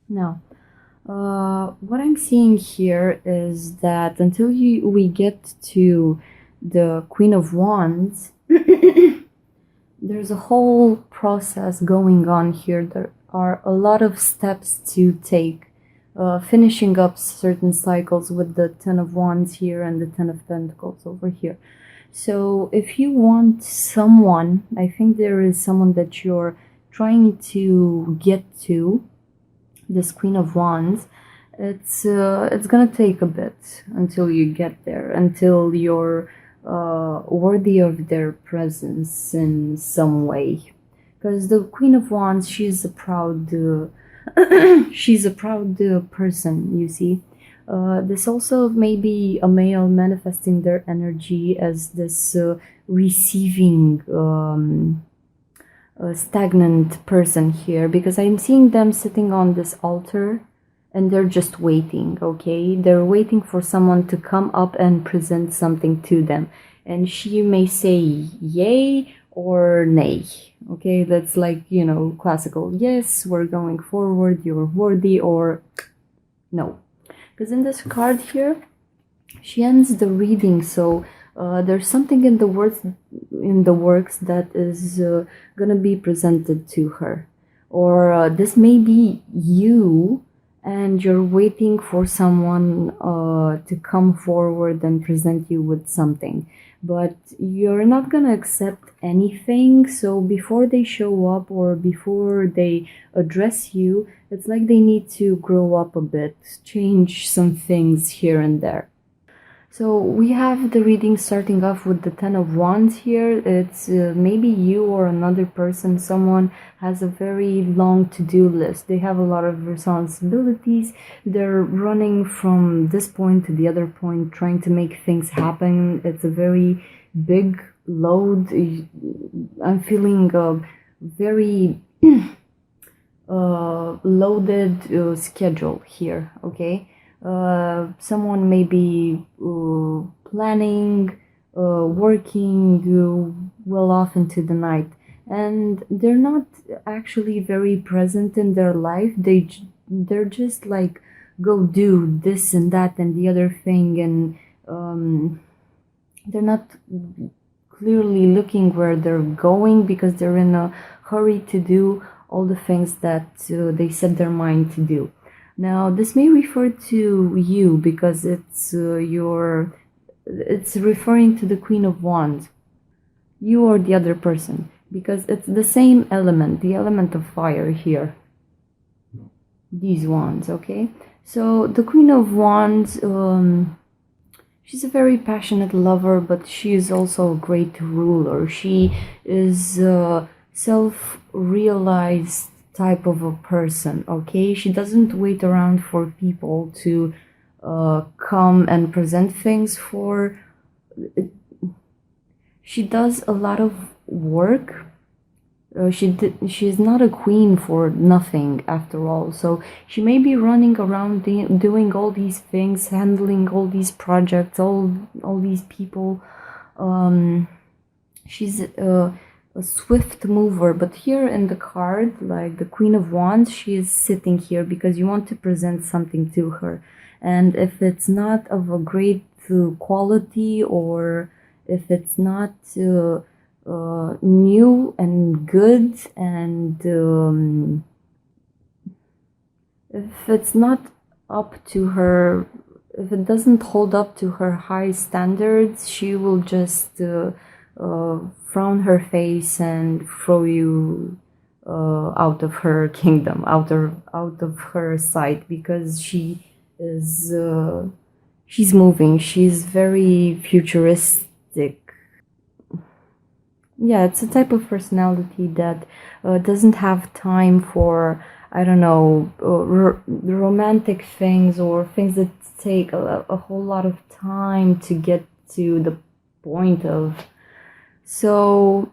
Now, what I'm seeing here is that until we get to the Queen of Wands, there's a whole process going on here. There are a lot of steps to take, finishing up certain cycles with the Ten of Wands here and the Ten of Pentacles over here. So if you want someone, I think there is someone that you're trying to get to, this Queen of Wands. It's gonna take a bit until you get there, until you're worthy of their presence in some way. Because the Queen of Wands, she's a proud, she's a proud person. You see, this also may be a male manifesting their energy as this receiving. A stagnant person here, because I'm seeing them sitting on this altar and they're just waiting. Okay, they're waiting for someone to come up and present something to them, and she may say yay or nay. Okay, that's like, you know, classical yes, we're going forward, you're worthy, or no. Because in this card here, she ends the reading, so there's something in the works that is gonna be presented to her, or this may be you, and you're waiting for someone to come forward and present you with something, but you're not gonna accept anything. So before they show up or before they address you, it's like they need to grow up a bit, change some things here and there. So we have the reading starting off with the Ten of Wands here. It's maybe you or another person. Someone has a very long to-do list. They have a lot of responsibilities. They're running from this point to the other point, trying to make things happen. It's a very big load. I'm feeling a very loaded schedule here, okay? Someone may be planning, working well off into the night, and they're not actually very present in their life. They're just like, go do this and that and the other thing, and they're not clearly looking where they're going because they're in a hurry to do all the things that they set their mind to do. Now, this may refer to you because it's referring to the Queen of Wands, you or the other person, because it's the same element, the element of fire here. These wands, okay? So the Queen of Wands, she's a very passionate lover, but she is also a great ruler. She is self-realized type of a person, okay? She doesn't wait around for people to come and present things for. She does a lot of work. She is not a queen for nothing after all. So she may be running around doing all these things, handling all these projects, all these people. She's a swift mover, but here in the card, like the Queen of Wands, she is sitting here because you want to present something to her, and if it's not of a great quality, or if it's not new and good, and if it's not up to her, if it doesn't hold up to her high standards, she will just frown her face and throw you out of her kingdom, out of her sight, because she is she's moving. She's very futuristic. Yeah, it's a type of personality that doesn't have time for, I don't know, romantic things or things that take a whole lot of time to get to the point of. So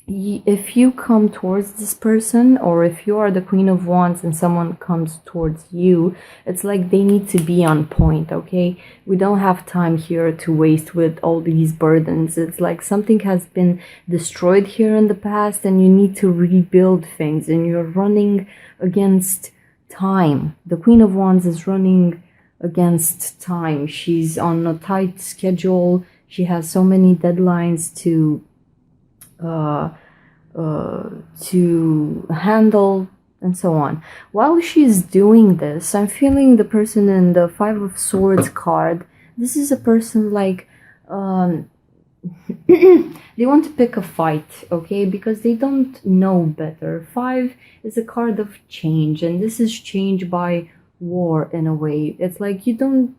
if you come towards this person, or if you are the Queen of Wands and someone comes towards you, it's like they need to be on point, okay? We don't have time here to waste with all these burdens. It's like something has been destroyed here in the past and you need to rebuild things, and you're running against time. The Queen of Wands is running against time. She's on a tight schedule. She has so many deadlines to handle and so on. While she's doing this, I'm feeling the person in the Five of Swords card. This is a person like they want to pick a fight, okay, because they don't know better. Five is a card of change, and this is change by war in a way. It's like you don't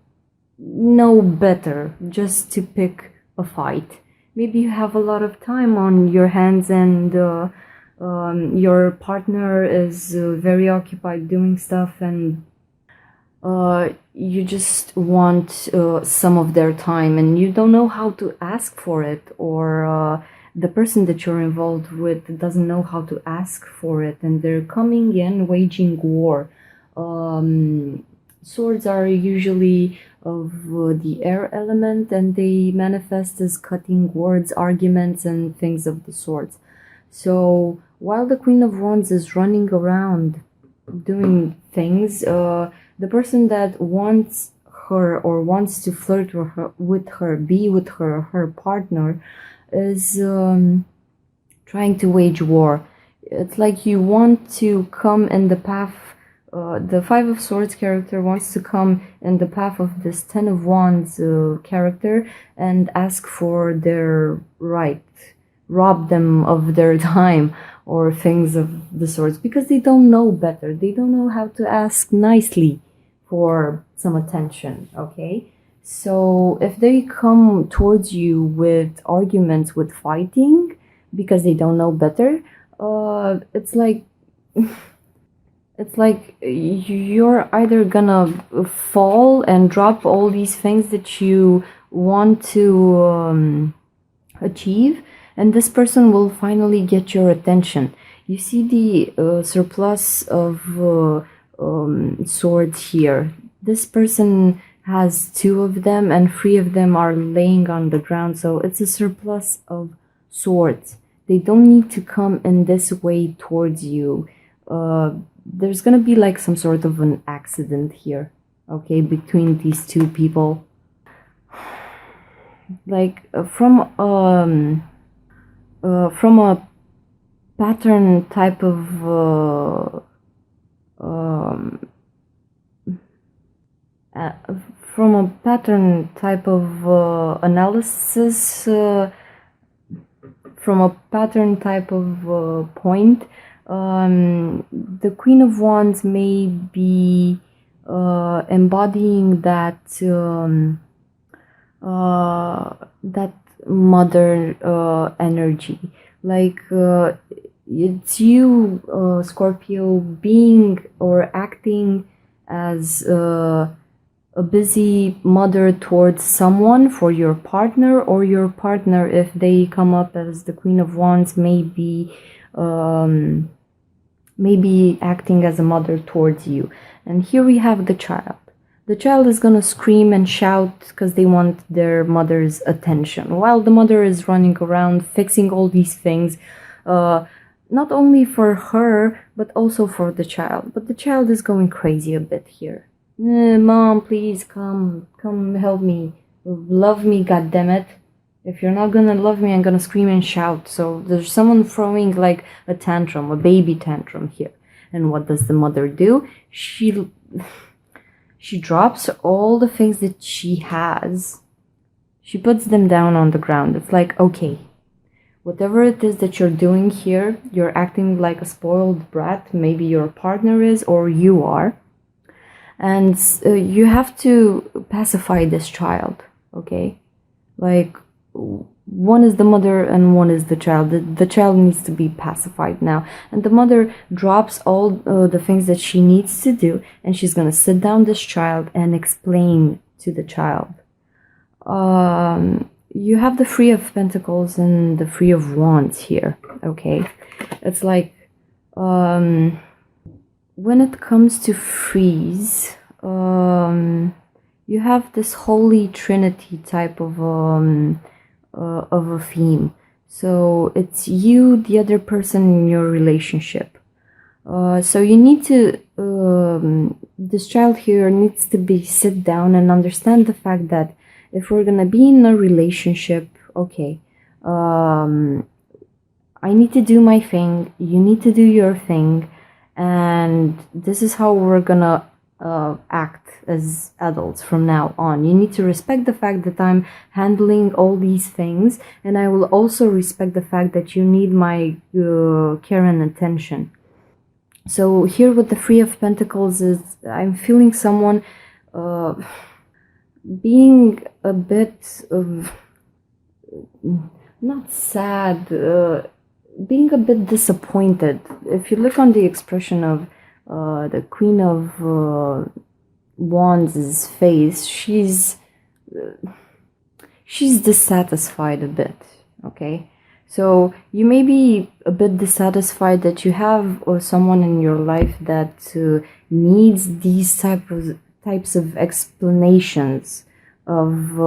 know better just to pick a fight. Maybe you have a lot of time on your hands, and your partner is very occupied doing stuff, and you just want some of their time, and you don't know how to ask for it, or the person that you're involved with doesn't know how to ask for it, and they're coming in waging war. Swords are usually of the air element, and they manifest as cutting words, arguments, and things of the sorts. So while the Queen of Wands is running around doing things, the person that wants her or wants to flirt with her, be with her partner, is trying to wage war. It's like you want to come in the path. The Five of Swords character wants to come in the path of this Ten of Wands character and ask for their right, rob them of their time or things of the sorts, because they don't know better. They don't know how to ask nicely for some attention, okay? So if they come towards you with arguments, with fighting, because they don't know better, it's like it's like you're either gonna fall and drop all these things that you want to achieve, and this person will finally get your attention. You see the surplus of swords here. This person has two of them, and three of them are laying on the ground, so it's a surplus of swords. They don't need to come in this way towards you. There's gonna be like some sort of an accident here, okay, between these two people. Like from a pattern type of from a pattern type of analysis, from a pattern type of point, the Queen of Wands may be embodying that that mother energy. Like it's you, Scorpio, being or acting as a busy mother towards someone, for your partner, or your partner, if they come up as the Queen of Wands, maybe acting as a mother towards you. And here we have the child. The child is gonna scream and shout because they want their mother's attention, while the mother is running around fixing all these things, not only for her but also for the child. But the child is going crazy a bit here. Mom, please come help me, love me, goddammit. If you're not gonna love me, I'm gonna scream and shout. So there's someone throwing like a tantrum, a baby tantrum here. And what does the mother do? She drops all the things that she has. She puts them down on the ground. It's like, okay, whatever it is that you're doing here, you're acting like a spoiled brat. Maybe your partner is, or you are. And you have to pacify this child, okay? Like, one is the mother and one is the child. The child needs to be pacified now. And the mother drops all the things that she needs to do, and she's going to sit down this child and explain to the child. You have the Three of Pentacles and the Three of Wands here, okay? It's like, when it comes to threes, you have this Holy Trinity type of a theme. So it's you, the other person in your relationship. So you need to this child here needs to be sit down and understand the fact that if we're gonna be in a relationship, okay, I need to do my thing, you need to do your thing, and this is how we're gonna act as adults from now on. You need to respect the fact that I'm handling all these things, and I will also respect the fact that you need my care and attention. So here with the Three of Pentacles is I'm feeling someone being a bit of not sad, being a bit disappointed. If you look on the expression of the Queen of Wands' face, she's dissatisfied a bit, okay? So you may be a bit dissatisfied that you have someone in your life that needs these types of explanations of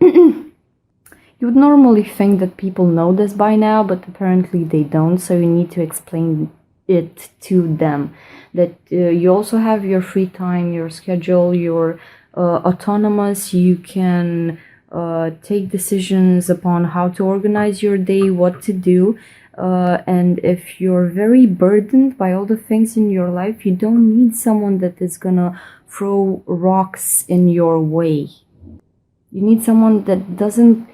you would normally think that people know this by now, but apparently they don't, so you need to explain it to them. That you also have your free time, your schedule, you're autonomous, you can take decisions upon how to organize your day, what to do. And if you're very burdened by all the things in your life, you don't need someone that is gonna throw rocks in your way. You need someone that doesn't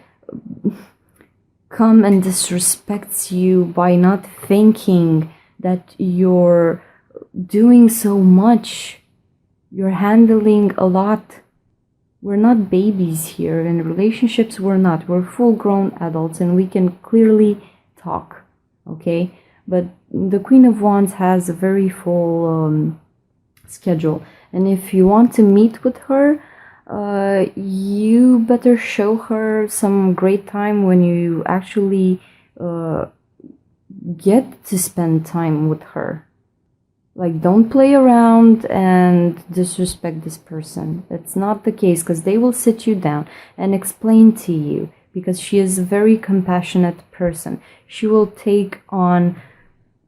come and disrespects you by not thinking that you're doing so much, you're handling a lot. We're not babies here. In relationships, we're full-grown adults, and we can clearly talk, okay? But the Queen of Wands has a very full schedule, and if you want to meet with her, you better show her some great time when you actually get to spend time with her. Like, don't play around and disrespect this person. That's not the case, because they will sit you down and explain to you, because she is a very compassionate person. She will take on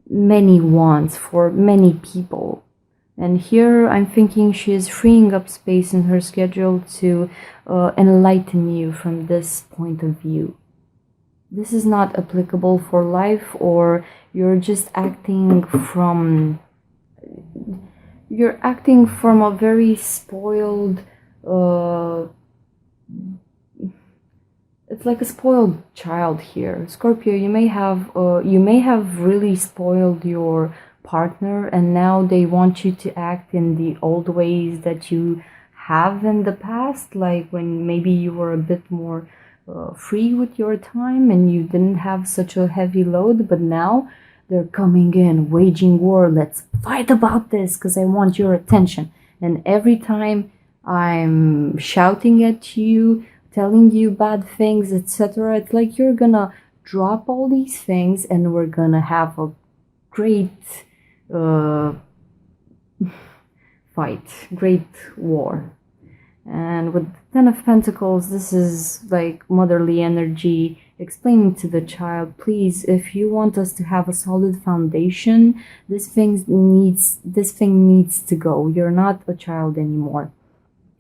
many wants for many people. And here I'm thinking she is freeing up space in her schedule to enlighten you from this point of view. This is not applicable for life, or you're just acting from... You're acting from a very spoiled... it's like a spoiled child here. Scorpio, you may have really spoiled your partner, and now they want you to act in the old ways that you have in the past, like when maybe you were a bit more free with your time and you didn't have such a heavy load, but now they're coming in, waging war. Let's fight about this because I want your attention. And every time I'm shouting at you, telling you bad things, etc., it's like you're gonna drop all these things and we're gonna have a great great war. And with Ten of Pentacles, this is like motherly energy, explaining to the child, please, if you want us to have a solid foundation, this thing needs to go. You're not a child anymore.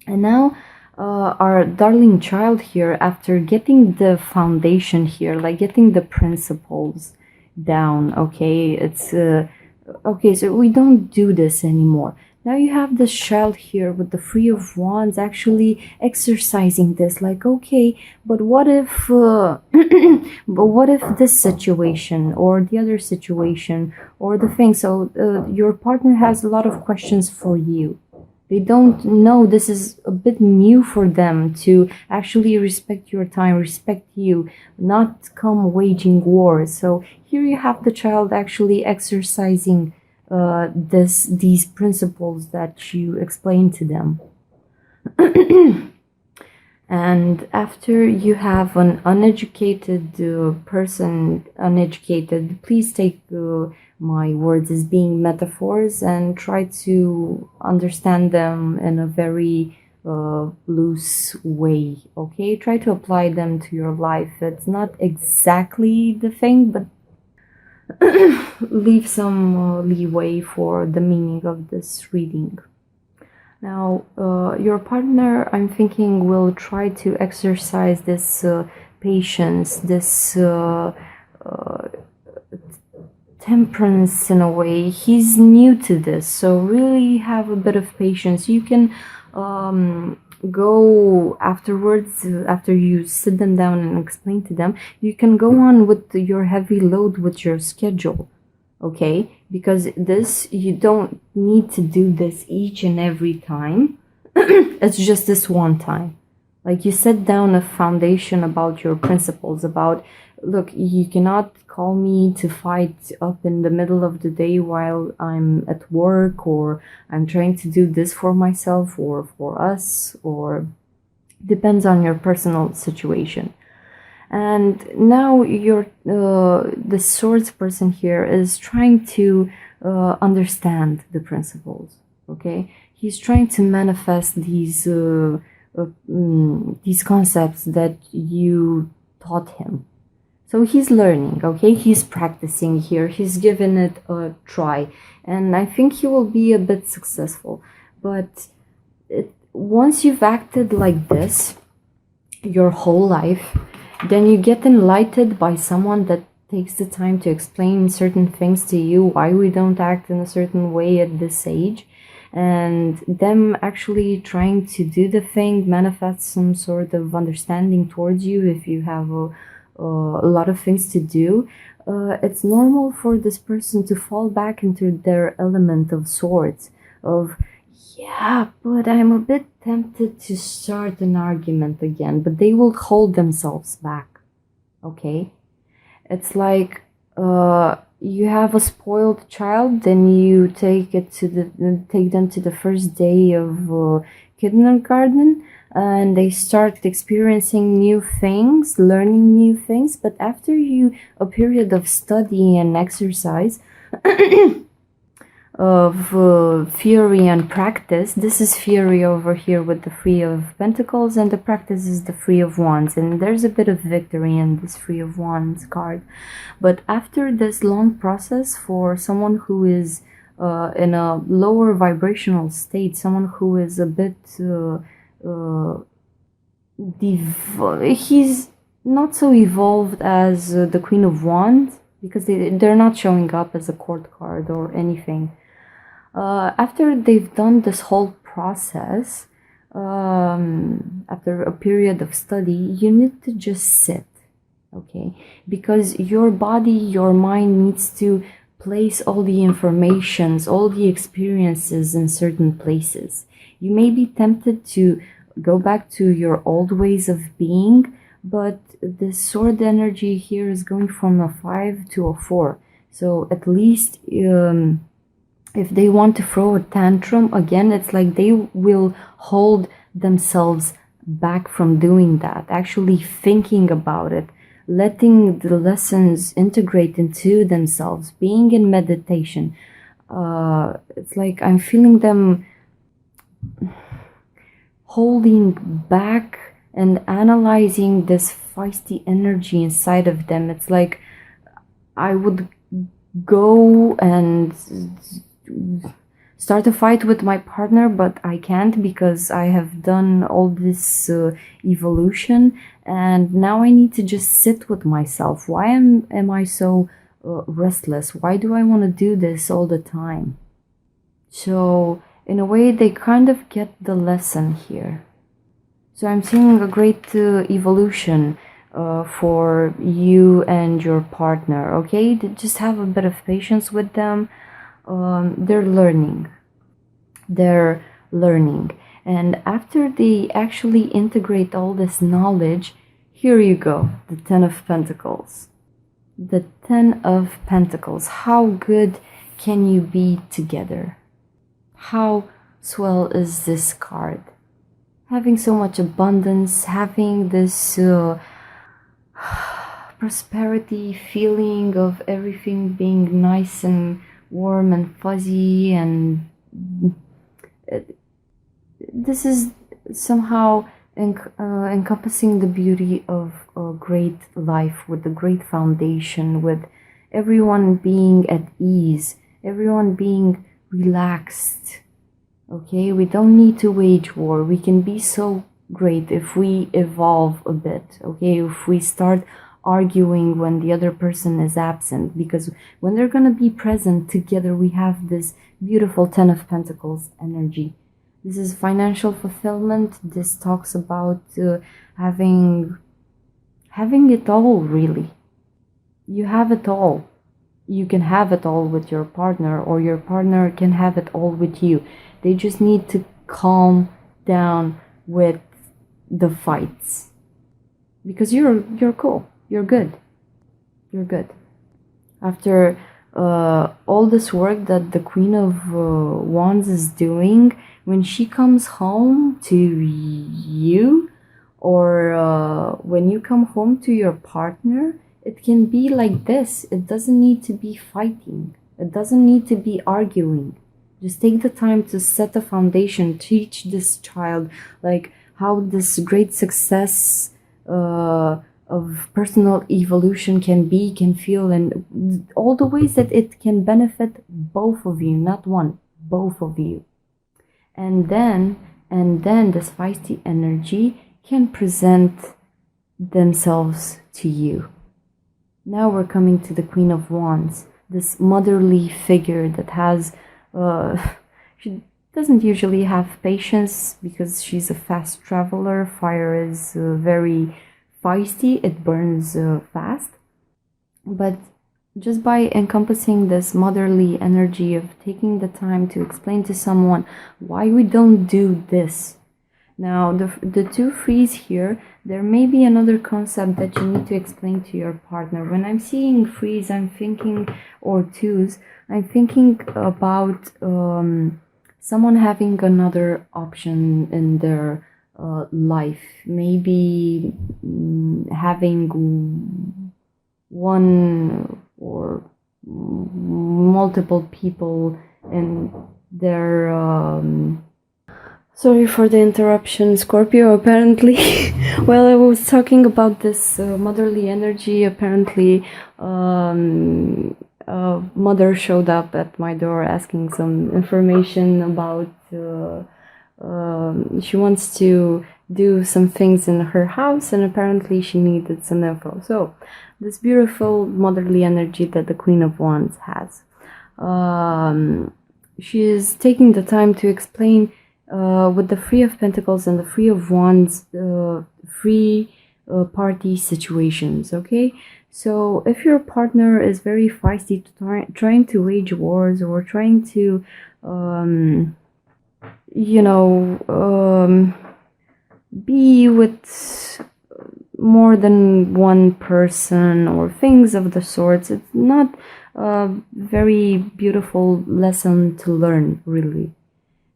And now our darling child here, after getting the foundation here, like getting the principles down, okay, it's okay, so we don't do this anymore. Now you have this child here with the Three of Wands actually exercising this, like, okay, but what if but what if this situation or the other situation or the thing? So your partner has a lot of questions for you. They don't know, this is a bit new for them to actually respect your time, respect you, not come waging war. So here you have the child actually exercising these principles that you explain to them. And after you have an uneducated person, please take my words as being metaphors and try to understand them in a very loose way, okay? Try to apply them to your life. It's not exactly the thing, but leave some leeway for the meaning of this reading. Now, your partner, I'm thinking, will try to exercise this patience, this temperance in a way. He's new to this, so really have a bit of patience. You can go afterwards, after you sit them down and explain to them, you can go on with your heavy load with your schedule. Okay, because this, you don't need to do this each and every time. It's just this one time. Like, you set down a foundation about your principles, about, look, you cannot call me to fight up in the middle of the day while I'm at work, or I'm trying to do this for myself or for us, or depends on your personal situation. And now the swords person here is trying to understand the principles. Okay, he's trying to manifest these concepts that you taught him. So he's learning. Okay, he's practicing here. He's given it a try, and I think he will be a bit successful. But once you've acted like this your whole life, then you get enlightened by someone that takes the time to explain certain things to you, why we don't act in a certain way at this age, and them actually trying to do the thing, manifest some sort of understanding towards you if you have a lot of things to do. It's normal for this person to fall back into their element of swords, of, yeah, but I'm a bit tempted to start an argument again, but they will hold themselves back. Okay? It's like you have a spoiled child, then you take them to the first day of kindergarten, and they start experiencing new things, learning new things, but after a period of study and exercise, of theory and practice. This is theory over here with the Three of Pentacles, and the practice is the Three of Wands, and there's a bit of victory in this Three of Wands card. But after this long process, for someone who is in a lower vibrational state, someone who is a bit he's not so evolved as the Queen of Wands, because they're not showing up as a court card or anything. After they've done this whole process, after a period of study, you need to just sit, okay? Because your body, your mind needs to place all the informations, all the experiences in certain places. You may be tempted to go back to your old ways of being, but the sword energy here is going from a 5 to a 4. So at least if they want to throw a tantrum again, it's like they will hold themselves back from doing that, actually thinking about it, letting the lessons integrate into themselves, being in meditation. It's like I'm feeling them holding back and analyzing this feisty energy inside of them. It's like I would go and start a fight with my partner, but I can't because I have done all this evolution, and now I need to just sit with myself. Why am I so restless? Why do I want to do this all the time? So in a way, they kind of get the lesson here. So I'm seeing a great evolution for you and your partner, okay? Just have a bit of patience with them. They're learning. And after they actually integrate all this knowledge, here you go, the Ten of Pentacles. The Ten of Pentacles. How good can you be together? How swell is this card? Having so much abundance, having this prosperity feeling of everything being nice and warm and fuzzy, and this is somehow encompassing the beauty of a great life with a great foundation, with everyone being at ease, everyone being relaxed. Okay, we don't need to wage war. We can be so great if we evolve a bit. Okay, if we start arguing when the other person is absent, because when they're gonna be present together, we have this beautiful Ten of Pentacles energy. This is financial fulfillment. This talks about having it all, really. You have it all. You can have it all with your partner, or your partner can have it all with you. They just need to calm down with the fights, because you're cool. You're good. You're good. After all this work that the Queen of Wands is doing, when she comes home to you, or when you come home to your partner, it can be like this. It doesn't need to be fighting. It doesn't need to be arguing. Just take the time to set a foundation. Teach this child like how this great success of personal evolution can feel, and all the ways that it can benefit both of you, not one, both of you. And then this feisty energy can present themselves to you. Now we're coming to the Queen of Wands, this motherly figure that has, she doesn't usually have patience because she's a fast traveler. Fire is very feisty, it burns fast. But just by encompassing this motherly energy of taking the time to explain to someone why we don't do this. Now, the two threes here, there may be another concept that you need to explain to your partner. When I'm seeing threes, I'm thinking, or twos, I'm thinking about someone having another option in their life. Maybe having one or multiple people in their sorry for the interruption, Scorpio. Apparently, while I was talking about this motherly energy, apparently a mother showed up at my door asking some information about she wants to do some things in her house, and apparently she needed some info. So this beautiful motherly energy that the Queen of Wands has, she is taking the time to explain with the Three of Pentacles and the Three of Wands, free party situations. Okay, so if your partner is very feisty, trying to wage wars, or trying to be with more than one person or things of the sorts, it's not a very beautiful lesson to learn, really.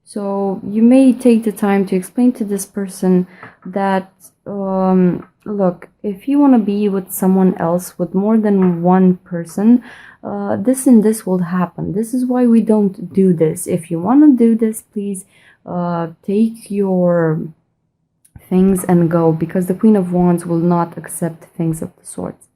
So you may take the time to explain to this person that, look, if you want to be with someone else, with more than one person, this and this will happen. This is why we don't do this. If you want to do this, please take your things and go, because the Queen of Wands will not accept things of the sorts.